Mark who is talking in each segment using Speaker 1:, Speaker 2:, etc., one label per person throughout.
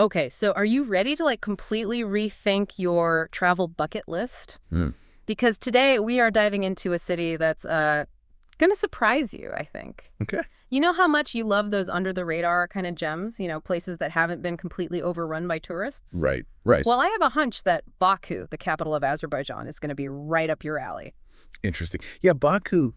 Speaker 1: Okay, so are you ready to completely rethink your travel bucket list?
Speaker 2: Mm.
Speaker 1: Because today we are diving into a city that's going to surprise you, I think.
Speaker 2: Okay.
Speaker 1: You know how much you love those under-the-radar kind of gems, places that haven't been completely overrun by tourists?
Speaker 2: Right, right.
Speaker 1: Well, I have a hunch that Baku, the capital of Azerbaijan, is going to be right up your alley.
Speaker 2: Interesting. Yeah, Baku,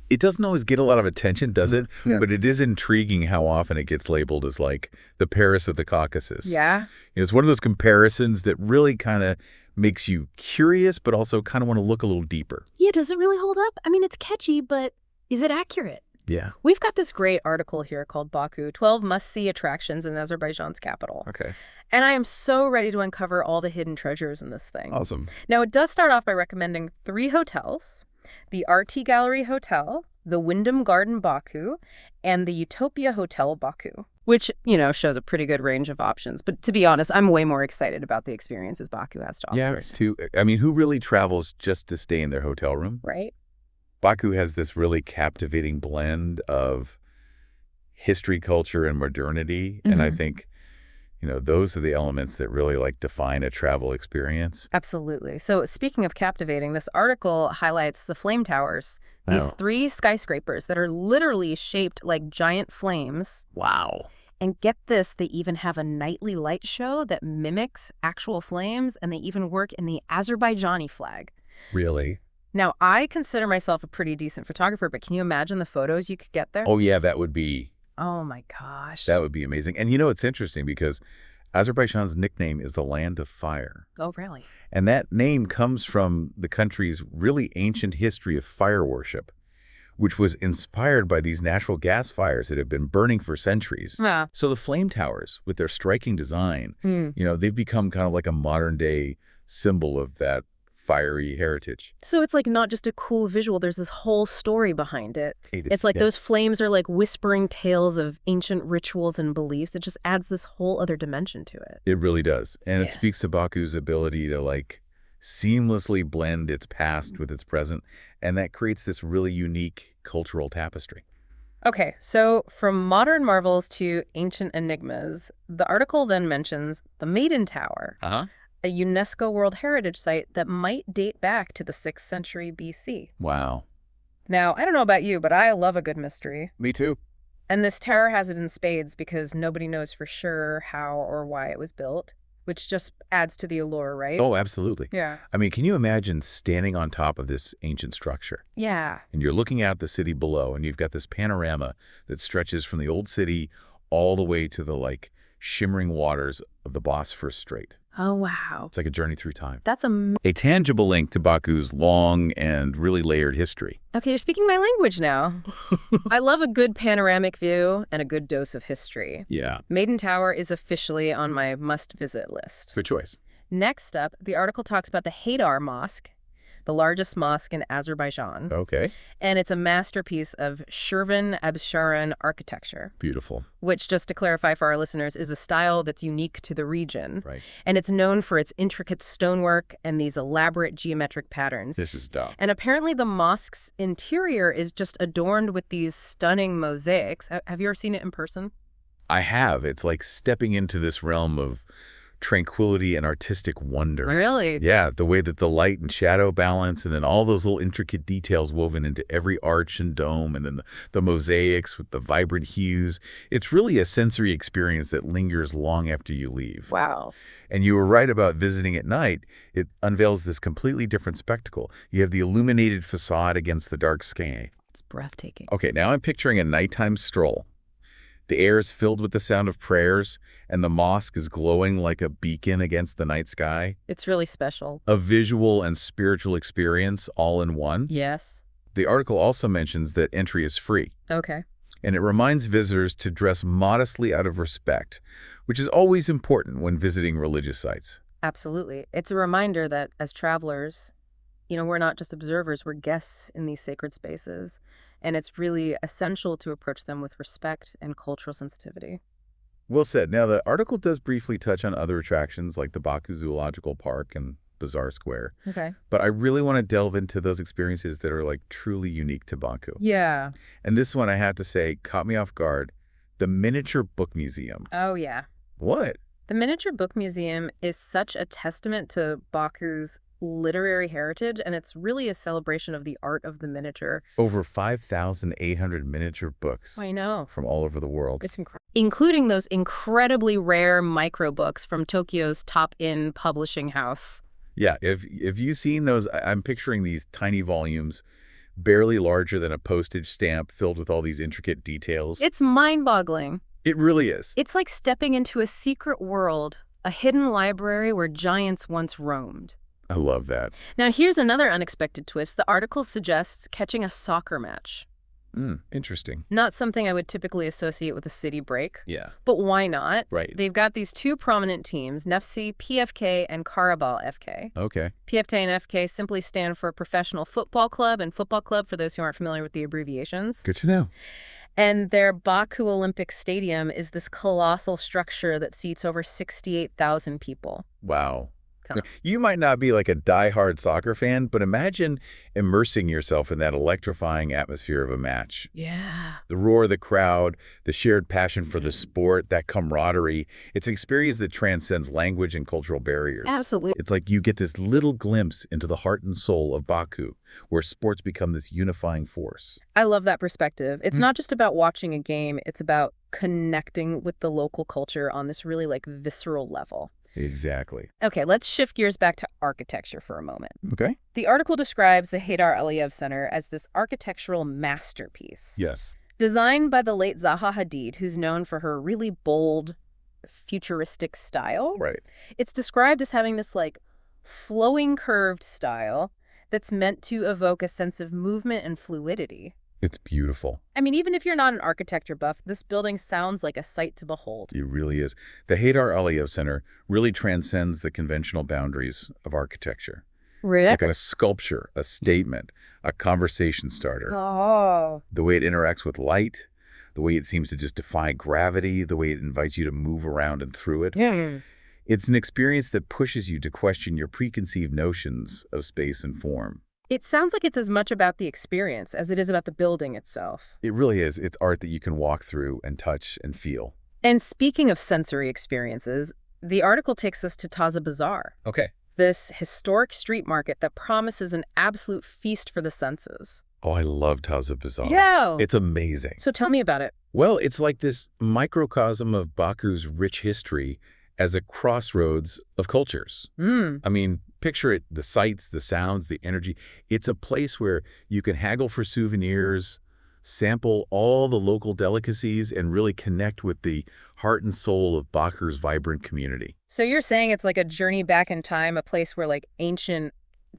Speaker 2: it doesn't always get a lot of attention, does it?
Speaker 1: Yeah.
Speaker 2: But it is intriguing how often it gets labeled as like the Paris of the Caucasus.
Speaker 1: Yeah?
Speaker 2: It's one of those comparisons that really kind of makes you curious, but also kind of want to look a little deeper.
Speaker 1: Yeah, does it really hold up? I mean, it's catchy, but is it accurate?
Speaker 2: Yeah.
Speaker 1: We've got this great article here called Baku, 12 must-see attractions in Azerbaijan's capital.
Speaker 2: Okay.
Speaker 1: And I am so ready to uncover all the hidden treasures in this thing.
Speaker 2: Awesome.
Speaker 1: Now, it does start off by recommending 3 hotels: the RT Gallery Hotel, the Wyndham Garden Baku, and the Utopia Hotel Baku, which, shows a pretty good range of options. But to be honest, I'm way more excited about the experiences Baku has to offer.
Speaker 2: Yeah, I mean, who really travels just to stay in their hotel room?
Speaker 1: Right?
Speaker 2: Baku has this really captivating blend of history, culture, and modernity. And I think, those are the elements that really define a travel experience.
Speaker 1: Absolutely. So speaking of captivating, this article highlights the flame towers. These 3 skyscrapers that are literally shaped like giant flames.
Speaker 2: Wow.
Speaker 1: And get this, they even have a nightly light show that mimics actual flames, and they even work in the Azerbaijani flag.
Speaker 2: Really?
Speaker 1: Now, I consider myself a pretty decent photographer, but can you imagine the photos you could get there?
Speaker 2: Oh, yeah, that would be
Speaker 1: Oh, my gosh.
Speaker 2: That would be amazing. And it's interesting because Azerbaijan's nickname is the Land of Fire.
Speaker 1: Oh, really?
Speaker 2: And that name comes from the country's really ancient history of fire worship, which was inspired by these natural gas fires that have been burning for centuries.
Speaker 1: Yeah.
Speaker 2: So the flame towers, with their striking design, they've become kind of like a modern-day symbol of that fiery heritage.
Speaker 1: So it's not just a cool visual, there's this whole story behind it. It's like those flames are like whispering tales of ancient rituals and beliefs. It just adds this whole other dimension to it.
Speaker 2: It really does. And it speaks to Baku's ability to seamlessly blend its past with its present. And that creates this really unique cultural tapestry.
Speaker 1: Okay, so from modern marvels to ancient enigmas, the article then mentions the Maiden Tower. A UNESCO World Heritage Site that might date back to the 6th century BC.
Speaker 2: Wow.
Speaker 1: Now, I don't know about you, but I love a good mystery.
Speaker 2: Me too.
Speaker 1: And this tower has it in spades because nobody knows for sure how or why it was built, which just adds to the allure, right?
Speaker 2: Oh, absolutely.
Speaker 1: Yeah.
Speaker 2: I mean, can you imagine standing on top of this ancient structure?
Speaker 1: Yeah.
Speaker 2: And you're looking out the city below, and you've got this panorama that stretches from the old city all the way to the shimmering waters of the Bosphorus Strait.
Speaker 1: Oh, wow.
Speaker 2: It's like a journey through time.
Speaker 1: That's
Speaker 2: a tangible link to Baku's long and really layered history.
Speaker 1: Okay, you're speaking my language now. I love a good panoramic view and a good dose of history.
Speaker 2: Yeah.
Speaker 1: Maiden Tower is officially on my must-visit list.
Speaker 2: Good choice.
Speaker 1: Next up, the article talks about the Haydar Mosque, the largest mosque in Azerbaijan.
Speaker 2: Okay.
Speaker 1: And it's a masterpiece of Shirvan Absharan architecture.
Speaker 2: Beautiful.
Speaker 1: Which, just to clarify for our listeners, is a style that's unique to the region.
Speaker 2: Right.
Speaker 1: And it's known for its intricate stonework and these elaborate geometric patterns.
Speaker 2: This is dope.
Speaker 1: And apparently the mosque's interior is just adorned with these stunning mosaics. Have you ever seen it in person?
Speaker 2: I have. It's like stepping into this realm of tranquility and artistic wonder.
Speaker 1: Really?
Speaker 2: Yeah, the way that the light and shadow balance, and then all those little intricate details woven into every arch and dome, and then the mosaics with the vibrant hues. It's really a sensory experience that lingers long after you leave.
Speaker 1: Wow.
Speaker 2: And you were right about visiting at night. It unveils this completely different spectacle. You have the illuminated facade against the dark sky.
Speaker 1: It's breathtaking.
Speaker 2: Okay, now I'm picturing a nighttime stroll. The air is filled with the sound of prayers, and the mosque is glowing like a beacon against the night sky.
Speaker 1: It's really special.
Speaker 2: A visual and spiritual experience all in one.
Speaker 1: Yes.
Speaker 2: The article also mentions that entry is free.
Speaker 1: Okay.
Speaker 2: And it reminds visitors to dress modestly out of respect, which is always important when visiting religious sites.
Speaker 1: Absolutely. It's a reminder that as travelers, we're not just observers, we're guests in these sacred spaces. And it's really essential to approach them with respect and cultural sensitivity.
Speaker 2: Well said. Now, the article does briefly touch on other attractions like the Baku Zoological Park and Bazaar Square.
Speaker 1: Okay.
Speaker 2: But I really want to delve into those experiences that are truly unique to Baku.
Speaker 1: Yeah.
Speaker 2: And this one, I have to say, caught me off guard. The Miniature Book Museum.
Speaker 1: Oh, yeah.
Speaker 2: What?
Speaker 1: The Miniature Book Museum is such a testament to Baku's literary heritage, and it's really a celebration of the art of the miniature.
Speaker 2: Over 5,800 miniature books
Speaker 1: I know.
Speaker 2: from all over the world.
Speaker 1: It's incredible. Including those incredibly rare microbooks from Tokyo's top-in publishing house.
Speaker 2: Yeah, if you've seen those, I'm picturing these tiny volumes, barely larger than a postage stamp, filled with all these intricate details.
Speaker 1: It's mind-boggling.
Speaker 2: It really is.
Speaker 1: It's like stepping into a secret world, a hidden library where giants once roamed.
Speaker 2: I love that.
Speaker 1: Now, here's another unexpected twist. The article suggests catching a soccer match.
Speaker 2: Interesting.
Speaker 1: Not something I would typically associate with a city break.
Speaker 2: Yeah.
Speaker 1: But why not?
Speaker 2: Right.
Speaker 1: They've got these two prominent teams, Nefci PFK and Karabal FK.
Speaker 2: Okay.
Speaker 1: PFK and FK simply stand for Professional Football Club and Football Club, for those who aren't familiar with the abbreviations.
Speaker 2: Good to know.
Speaker 1: And their Baku Olympic Stadium is this colossal structure that seats over 68,000 people.
Speaker 2: Wow.
Speaker 1: Come on.
Speaker 2: You might not be like a diehard soccer fan, but imagine immersing yourself in that electrifying atmosphere of a match.
Speaker 1: Yeah.
Speaker 2: The roar of the crowd, the shared passion for the sport, that camaraderie. It's an experience that transcends language and cultural barriers.
Speaker 1: Absolutely.
Speaker 2: It's like you get this little glimpse into the heart and soul of Baku, where sports become this unifying force.
Speaker 1: I love that perspective. It's not just about watching a game, it's about connecting with the local culture on this really visceral level.
Speaker 2: Exactly.
Speaker 1: Okay, let's shift gears back to architecture for a moment.
Speaker 2: Okay.
Speaker 1: The article describes the Haydar Aliyev Center as this architectural masterpiece.
Speaker 2: Yes.
Speaker 1: Designed by the late Zaha Hadid, who's known for her really bold, futuristic style.
Speaker 2: Right.
Speaker 1: It's described as having this flowing curved style that's meant to evoke a sense of movement and fluidity.
Speaker 2: It's beautiful.
Speaker 1: I mean, even if you're not an architecture buff, this building sounds like a sight to behold.
Speaker 2: It really is. The Haydar Aliyev Center really transcends the conventional boundaries of architecture.
Speaker 1: Really?
Speaker 2: Like a sculpture, a statement, a conversation starter.
Speaker 1: Oh.
Speaker 2: The way it interacts with light, the way it seems to just defy gravity, the way it invites you to move around and through it.
Speaker 1: Yeah.
Speaker 2: It's an experience that pushes you to question your preconceived notions of space and form.
Speaker 1: It sounds like it's as much about the experience as it is about the building itself.
Speaker 2: It really is. It's art that you can walk through and touch and feel.
Speaker 1: And speaking of sensory experiences, the article takes us to Taza Bazaar.
Speaker 2: Okay.
Speaker 1: This historic street market that promises an absolute feast for the senses.
Speaker 2: Oh, I love Taza Bazaar.
Speaker 1: Yeah.
Speaker 2: It's amazing.
Speaker 1: So tell me about it.
Speaker 2: Well, it's like this microcosm of Baku's rich history as a crossroads of cultures. I mean, picture it, the sights, the sounds, the energy. It's a place where you can haggle for souvenirs, sample all the local delicacies, and really connect with the heart and soul of Baku's vibrant community.
Speaker 1: So you're saying it's like a journey back in time, a place where ancient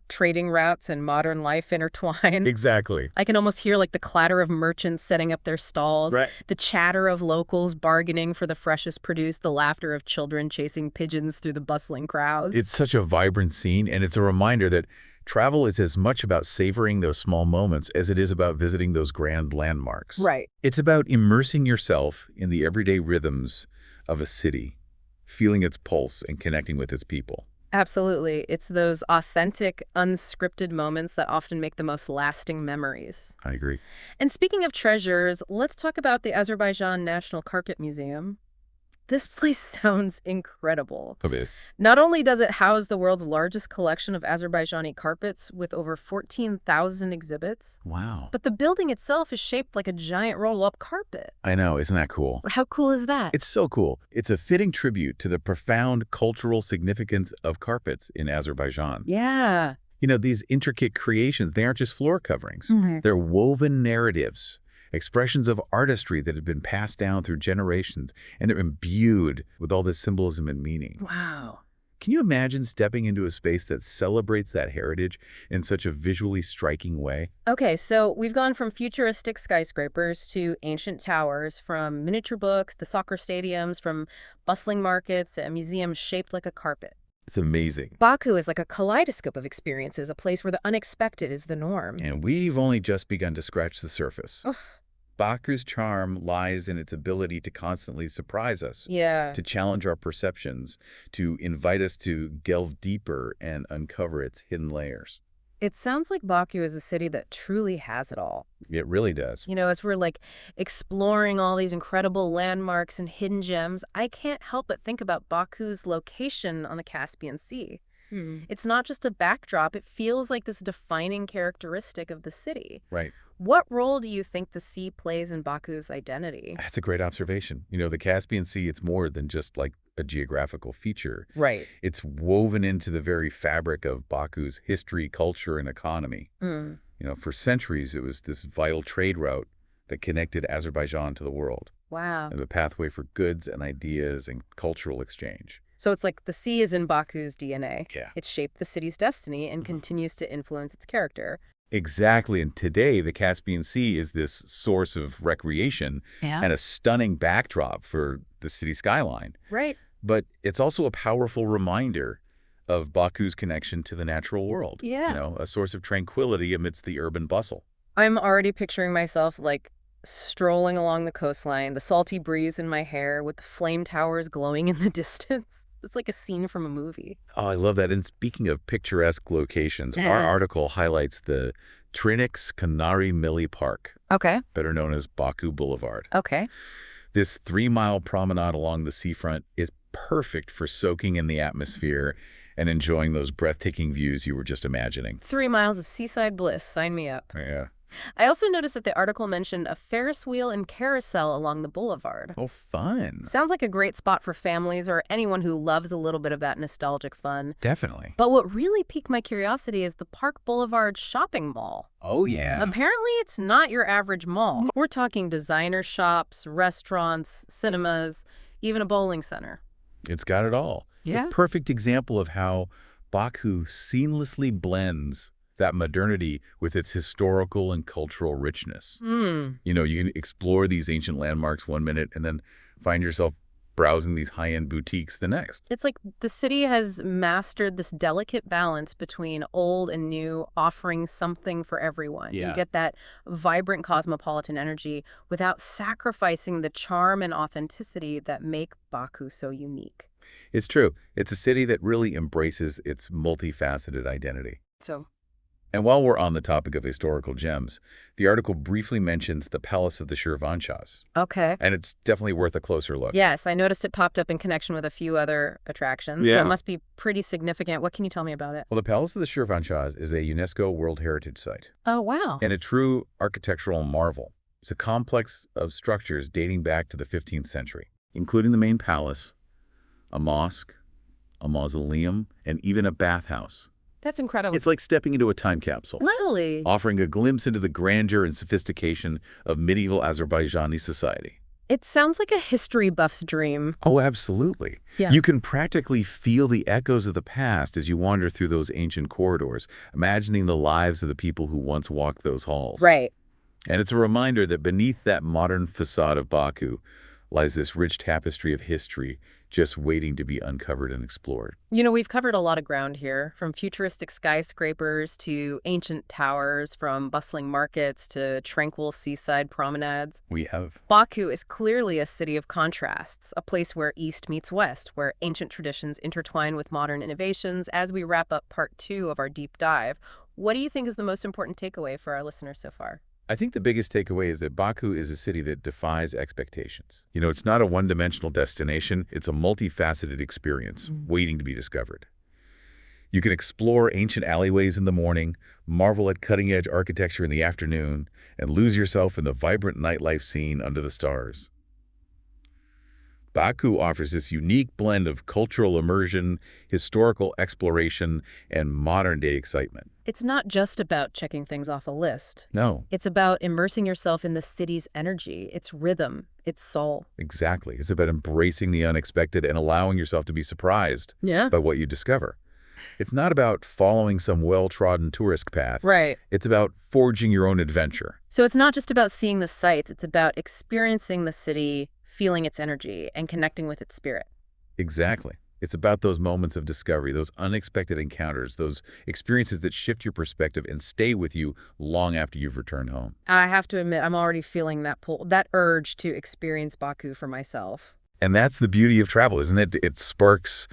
Speaker 1: trading routes and modern life intertwine.
Speaker 2: Exactly.
Speaker 1: I can almost hear the clatter of merchants setting up their stalls,
Speaker 2: Right.
Speaker 1: The chatter of locals bargaining for the freshest produce, the laughter of children chasing pigeons through the bustling crowds.
Speaker 2: It's such a vibrant scene, and it's a reminder that travel is as much about savoring those small moments as it is about visiting those grand landmarks.
Speaker 1: Right.
Speaker 2: It's about immersing yourself in the everyday rhythms of a city, feeling its pulse and connecting with its people.
Speaker 1: Absolutely. It's those authentic, unscripted moments that often make the most lasting memories.
Speaker 2: I agree.
Speaker 1: And speaking of treasures, let's talk about the Azerbaijan National Carpet Museum. This place sounds incredible.
Speaker 2: It is.
Speaker 1: Not only does it house the world's largest collection of Azerbaijani carpets with over 14,000 exhibits,
Speaker 2: Wow.
Speaker 1: but the building itself is shaped like a giant roll-up carpet.
Speaker 2: I know. Isn't that cool?
Speaker 1: How cool is that?
Speaker 2: It's so cool. It's a fitting tribute to the profound cultural significance of carpets in Azerbaijan.
Speaker 1: Yeah.
Speaker 2: You know, these intricate creations, they aren't just floor coverings. They're woven narratives, expressions of artistry that have been passed down through generations, and they're imbued with all this symbolism and meaning.
Speaker 1: Wow.
Speaker 2: Can you imagine stepping into a space that celebrates that heritage in such a visually striking way?
Speaker 1: Okay, so we've gone from futuristic skyscrapers to ancient towers, from miniature books to soccer stadiums, from bustling markets to a museum shaped like a carpet.
Speaker 2: It's amazing.
Speaker 1: Baku is like a kaleidoscope of experiences, a place where the unexpected is the norm.
Speaker 2: And we've only just begun to scratch the surface.
Speaker 1: Ugh.
Speaker 2: Baku's charm lies in its ability to constantly surprise us,
Speaker 1: Yeah.
Speaker 2: to challenge our perceptions, to invite us to delve deeper and uncover its hidden layers.
Speaker 1: It sounds like Baku is a city that truly has it all.
Speaker 2: It really does.
Speaker 1: As we're exploring all these incredible landmarks and hidden gems, I can't help but think about Baku's location on the Caspian Sea. It's not just a backdrop, it feels like this defining characteristic of the city.
Speaker 2: Right.
Speaker 1: What role do you think the sea plays in Baku's identity?
Speaker 2: That's a great observation. The Caspian Sea, it's more than just like a geographical feature.
Speaker 1: Right.
Speaker 2: It's woven into the very fabric of Baku's history, culture, and economy. For centuries, it was this vital trade route that connected Azerbaijan to the world.
Speaker 1: Wow.
Speaker 2: And the pathway for goods and ideas and cultural exchange.
Speaker 1: So it's like the sea is in Baku's DNA.
Speaker 2: Yeah.
Speaker 1: It's shaped the city's destiny and continues to influence its character.
Speaker 2: Exactly. And today, the Caspian Sea is this source of recreation and a stunning backdrop for the city skyline.
Speaker 1: Right.
Speaker 2: But it's also a powerful reminder of Baku's connection to the natural world.
Speaker 1: Yeah.
Speaker 2: A source of tranquility amidst the urban bustle.
Speaker 1: I'm already picturing myself strolling along the coastline, the salty breeze in my hair with the flame towers glowing in the distance. It's like a scene from a movie.
Speaker 2: Oh, I love that. And speaking of picturesque locations, our article highlights the Trinix Kanari Milli Park,
Speaker 1: Okay.
Speaker 2: better known as Baku Boulevard.
Speaker 1: Okay.
Speaker 2: This 3-mile promenade along the seafront is perfect for soaking in the atmosphere and enjoying those breathtaking views you were just imagining.
Speaker 1: 3 miles of seaside bliss. Sign me up.
Speaker 2: Yeah.
Speaker 1: I also noticed that the article mentioned a Ferris wheel and carousel along the boulevard.
Speaker 2: Oh, fun.
Speaker 1: Sounds like a great spot for families or anyone who loves a little bit of that nostalgic fun.
Speaker 2: Definitely.
Speaker 1: But what really piqued my curiosity is the Park Boulevard shopping mall.
Speaker 2: Oh, yeah.
Speaker 1: Apparently, it's not your average mall. We're talking designer shops, restaurants, cinemas, even a bowling center.
Speaker 2: It's got it all.
Speaker 1: Yeah.
Speaker 2: It's a perfect example of how Baku seamlessly blends that modernity with its historical and cultural richness. You can explore these ancient landmarks one minute and then find yourself browsing these high-end boutiques the next.
Speaker 1: It's like the city has mastered this delicate balance between old and new, offering something for everyone.
Speaker 2: Yeah.
Speaker 1: You get that vibrant cosmopolitan energy without sacrificing the charm and authenticity that make Baku so unique.
Speaker 2: It's true. It's a city that really embraces its multifaceted identity. And while we're on the topic of historical gems, the article briefly mentions the Palace of the Shirvanshahs.
Speaker 1: Okay.
Speaker 2: And it's definitely worth a closer look.
Speaker 1: Yes, I noticed it popped up in connection with a few other attractions.
Speaker 2: Yeah.
Speaker 1: So it must be pretty significant. What can you tell me about it?
Speaker 2: Well, the Palace of the Shirvanshahs is a UNESCO World Heritage Site
Speaker 1: Oh, wow.
Speaker 2: and a true architectural marvel. It's a complex of structures dating back to the 15th century, including the main palace, a mosque, a mausoleum, and even a bathhouse.
Speaker 1: That's incredible.
Speaker 2: It's like stepping into a time capsule,
Speaker 1: Really?
Speaker 2: offering a glimpse into the grandeur and sophistication of medieval Azerbaijani society.
Speaker 1: It sounds like a history buff's dream.
Speaker 2: Oh, absolutely.
Speaker 1: Yeah.
Speaker 2: You can practically feel the echoes of the past as you wander through those ancient corridors, imagining the lives of the people who once walked those halls.
Speaker 1: Right.
Speaker 2: And it's a reminder that beneath that modern facade of Baku lies this rich tapestry of history just waiting to be uncovered and explored.
Speaker 1: We've covered a lot of ground here, from futuristic skyscrapers to ancient towers, from bustling markets to tranquil seaside promenades.
Speaker 2: We have.
Speaker 1: Baku is clearly a city of contrasts, a place where East meets West, where ancient traditions intertwine with modern innovations. As we wrap up part 2 of our deep dive, what do you think is the most important takeaway for our listeners so far?
Speaker 2: I think the biggest takeaway is that Baku is a city that defies expectations. It's not a one-dimensional destination. It's a multifaceted experience waiting to be discovered. You can explore ancient alleyways in the morning, marvel at cutting-edge architecture in the afternoon, and lose yourself in the vibrant nightlife scene under the stars. Baku offers this unique blend of cultural immersion, historical exploration, and modern-day excitement.
Speaker 1: It's not just about checking things off a list.
Speaker 2: No.
Speaker 1: It's about immersing yourself in the city's energy, its rhythm, its soul.
Speaker 2: Exactly. It's about embracing the unexpected and allowing yourself to be surprised by what you discover. It's not about following some well-trodden tourist path.
Speaker 1: Right.
Speaker 2: It's about forging your own adventure.
Speaker 1: So it's not just about seeing the sights. It's about experiencing the city, feeling its energy, and connecting with its spirit.
Speaker 2: Exactly. It's about those moments of discovery, those unexpected encounters, those experiences that shift your perspective and stay with you long after you've returned home.
Speaker 1: I have to admit, I'm already feeling that pull, that urge to experience Baku for myself.
Speaker 2: And that's the beauty of travel, isn't it? It sparks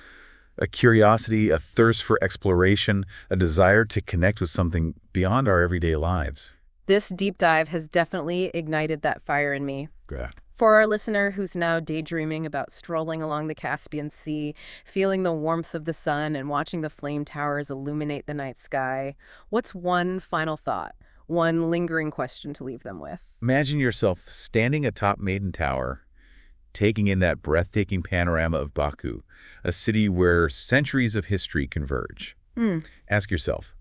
Speaker 2: A curiosity, a thirst for exploration, a desire to connect with something beyond our everyday lives.
Speaker 1: This deep dive has definitely ignited that fire in me.
Speaker 2: Yeah.
Speaker 1: For our listener who's now daydreaming about strolling along the Caspian Sea, feeling the warmth of the sun and watching the flame towers illuminate the night sky, what's one final thought, one lingering question to leave them with?
Speaker 2: Imagine yourself standing atop Maiden Tower, taking in that breathtaking panorama of Baku, a city where centuries of history converge. Ask yourself,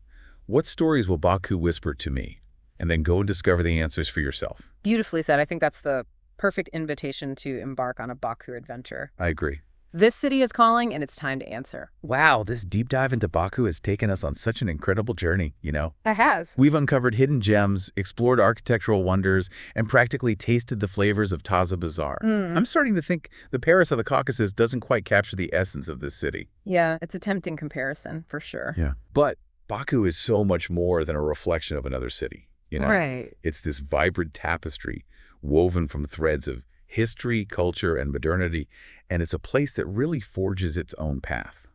Speaker 2: what stories will Baku whisper to me? And then go and discover the answers for yourself.
Speaker 1: Beautifully said. I think that's the perfect invitation to embark on a Baku adventure.
Speaker 2: I agree.
Speaker 1: This city is calling, and it's time to answer.
Speaker 2: Wow, this deep dive into Baku has taken us on such an incredible journey, you know?
Speaker 1: It has.
Speaker 2: We've uncovered hidden gems, explored architectural wonders, and practically tasted the flavors of Taza Bazaar. I'm starting to think the Paris of the Caucasus doesn't quite capture the essence of this city.
Speaker 1: Yeah, it's a tempting comparison, for sure.
Speaker 2: Yeah. But Baku is so much more than a reflection of another city, you know?
Speaker 1: Right.
Speaker 2: It's this vibrant tapestry woven from threads of history, culture, and modernity, and it's a place that really forges its own path,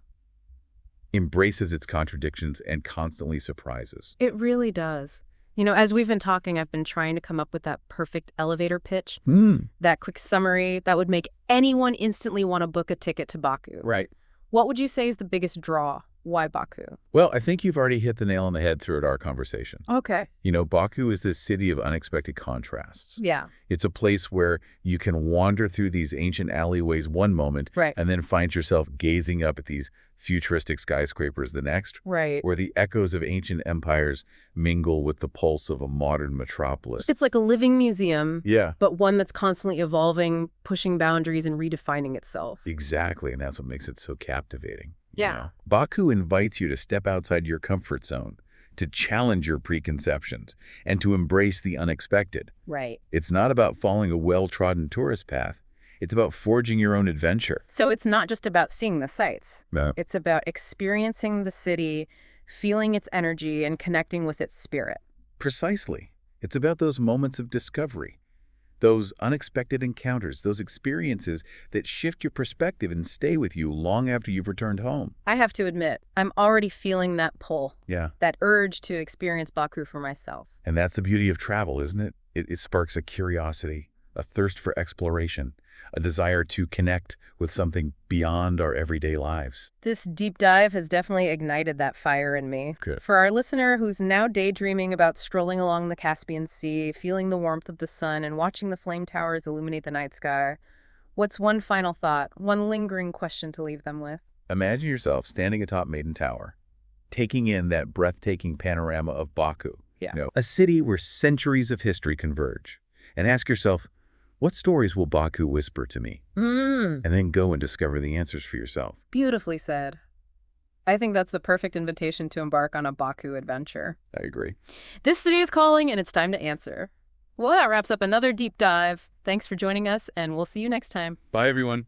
Speaker 2: embraces its contradictions, and constantly surprises.
Speaker 1: It really does. You know, as we've been talking, I've been trying to come up with that perfect elevator pitch, that quick summary that would make anyone instantly want to book a ticket to Baku.
Speaker 2: Right.
Speaker 1: What would you say is the biggest draw? Why Baku?
Speaker 2: Well, I think you've already hit the nail on the head throughout our conversation.
Speaker 1: Okay.
Speaker 2: You know, Baku is this city of unexpected contrasts.
Speaker 1: Yeah.
Speaker 2: It's a place where you can wander through these ancient alleyways one moment,
Speaker 1: Right.
Speaker 2: and then find yourself gazing up at these futuristic skyscrapers the next,
Speaker 1: Right.
Speaker 2: where the echoes of ancient empires mingle with the pulse of a modern metropolis.
Speaker 1: It's like a living museum,
Speaker 2: Yeah,
Speaker 1: but one that's constantly evolving, pushing boundaries, and redefining itself.
Speaker 2: exactly, and that's what makes it so captivating. you
Speaker 1: Yeah.
Speaker 2: know? Baku invites you to step outside your comfort zone, to challenge your preconceptions, and to embrace the unexpected.
Speaker 1: Right.
Speaker 2: It's not about following a well-trodden tourist path. It's about forging your own adventure.
Speaker 1: So it's not just about seeing the sights.
Speaker 2: No.
Speaker 1: It's about experiencing the city, feeling its energy, and connecting with its spirit.
Speaker 2: Precisely. It's about those moments of discovery, those unexpected encounters, those experiences that shift your perspective and stay with you long after you've returned home.
Speaker 1: I have to admit, I'm already feeling that pull,
Speaker 2: Yeah.
Speaker 1: that urge to experience Baku for myself.
Speaker 2: And that's the beauty of travel, isn't it? It sparks a curiosity, a thirst for exploration, a desire to connect with something beyond our everyday lives.
Speaker 1: This deep dive has definitely ignited that fire in me.
Speaker 2: Good.
Speaker 1: For our listener who's now daydreaming about strolling along the Caspian Sea, feeling the warmth of the sun, and watching the flame towers illuminate the night sky, what's one final thought, one lingering question to leave them with?
Speaker 2: Imagine yourself standing atop Maiden Tower, taking in that breathtaking panorama of Baku.
Speaker 1: Yeah.
Speaker 2: You know, a city where centuries of history converge. And ask yourself, what stories will Baku whisper to me? And then go and discover the answers for yourself.
Speaker 1: Beautifully said. I think that's the perfect invitation to embark on a Baku adventure.
Speaker 2: I agree.
Speaker 1: This city is calling, and it's time to answer. Well, that wraps up another deep dive. Thanks for joining us, and we'll see you next time.
Speaker 2: Bye, everyone.